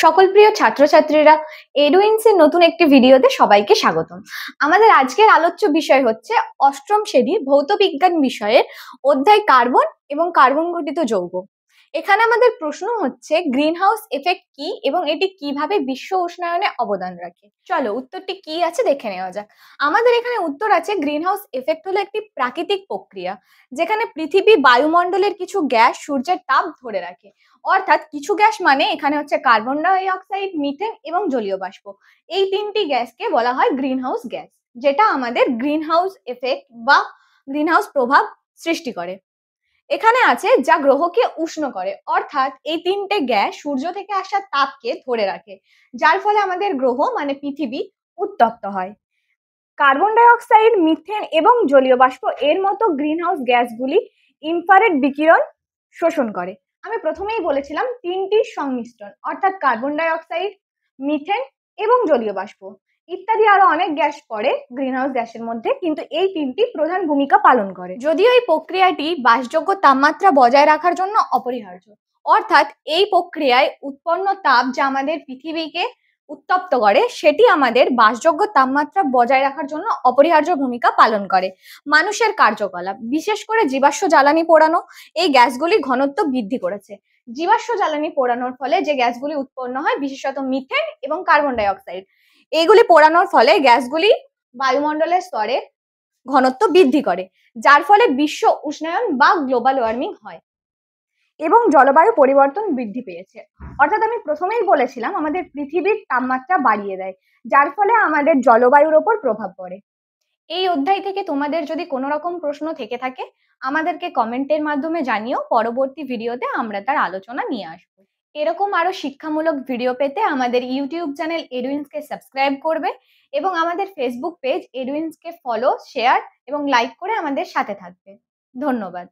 সকল প্রিয় ছাত্রছাত্রীরা, এডুইন্স এর নতুন একটি ভিডিওতে সবাইকে স্বাগতম। আমাদের আজকের আলোচ্য বিষয় হচ্ছে অষ্টম শ্রেণীর ভৌত বিজ্ঞান বিষয়ের অধ্যায় কার্বন এবং কার্বন ঘটিত যৌগ। এখানে আমাদের প্রশ্ন হচ্ছে গ্রিন হাউস এফেক্ট কি এবং এটি কিভাবে বিশ্ব উষ্ণায়নে অবদান রাখে। চলো উত্তরটি কি আছে দেখে নেওয়া যাক। আমাদের এখানে উত্তর আছে গ্রিন হাউস এফেক্ট হলো একটি প্রাকৃতিক প্রক্রিয়া যেখানে পৃথিবী বায়ুমণ্ডলের কিছু গ্যাস সূর্যের তাপ ধরে রাখে। অর্থাৎ কিছু গ্যাস মানে এখানে হচ্ছে কার্বন ডাই অক্সাইড, মিথেন এবং জলীয় বাষ্প। এই তিনটি গ্যাসকে বলা হয় গ্রিন হাউস গ্যাস, যেটা আমাদের গ্রিন হাউস এফেক্ট বা গ্রিন হাউস প্রভাব সৃষ্টি করে। এখানে আছে যা গ্রহকে উষ্ণ করে, অর্থাৎ এই তিনটে গ্যাস সূর্য থেকে আসা তাপকে ধরে রাখে, যার ফলে আমাদের গ্রহ মানে পৃথিবী উত্তপ্ত হয়। কার্বন ডাই অক্সাইড, মিথেন এবং জলীয় বাষ্প এর মতো গ্রিন হাউস গ্যাসগুলি ইনফ্রারেড বিকিরণ শোষণ করে। আমি প্রথমেই বলেছিলাম তিনটির সংমিশ্রণ, অর্থাৎ কার্বন ডাই অক্সাইড, মিথেন এবং জলীয় বাষ্প ইত্যাদি আরো অনেক গ্যাস পড়ে গ্রিন হাউস গ্যাসের মধ্যে, কিন্তু এই তিনটি প্রধান ভূমিকা পালন করে। যদিও এই প্রক্রিয়াটি বাসযোগ্য তাপমাত্রা বজায় রাখার জন্য অপরিহার্য, অর্থাৎ এই প্রক্রিয়ায় উৎপন্ন তাপ যা আমাদের পৃথিবীকে উত্তপ্ত করে সেটি আমাদের বাসযোগ্য তাপমাত্রা বজায় রাখার জন্য অপরিহার্য ভূমিকা পালন করে। মানুষের কার্যকলাপ, বিশেষ করে জীবাশ্ম জ্বালানি পোড়ানো, এই গ্যাসগুলির ঘনত্ব বৃদ্ধি করেছে। জীবাশ্ম জ্বালানি পোড়ানোর ফলে যে গ্যাসগুলি উৎপন্ন হয়, বিশেষত মিথেন এবং কার্বন ডাই অক্সাইড, এইগুলি পোড়ানোর ফলে গ্যাসগুলি বায়ুমণ্ডলের স্তরে ঘনত্ব বৃদ্ধি করে, যার ফলে বিশ্ব উষ্ণায়ন বা গ্লোবাল ওয়ার্মিং হয় এবং জলবায়ু পরিবর্তন বৃদ্ধি পেয়েছে। অর্থাৎ আমি প্রথমেই বলেছিলাম আমাদের পৃথিবীর তাপমাত্রা বাড়িয়ে দেয়, যার ফলে আমাদের জলবায়ুর ওপর প্রভাব পড়ে। এই অধ্যায় থেকে তোমাদের যদি কোনো রকম প্রশ্ন থেকে থাকে আমাদেরকে কমেন্টের মাধ্যমে জানিও, পরবর্তী ভিডিওতে আমরা তার আলোচনা নিয়ে আসবো। এরকম আরো শিক্ষামূলক ভিডিও পেতে আমাদের ইউটিউব চ্যানেল এডুইন্সকে সাবস্ক্রাইব করবে এবং আমাদের ফেসবুক পেজ এডুইন্সকে ফলো, শেয়ার এবং লাইক করে আমাদের সাথে থাকবে। ধন্যবাদ।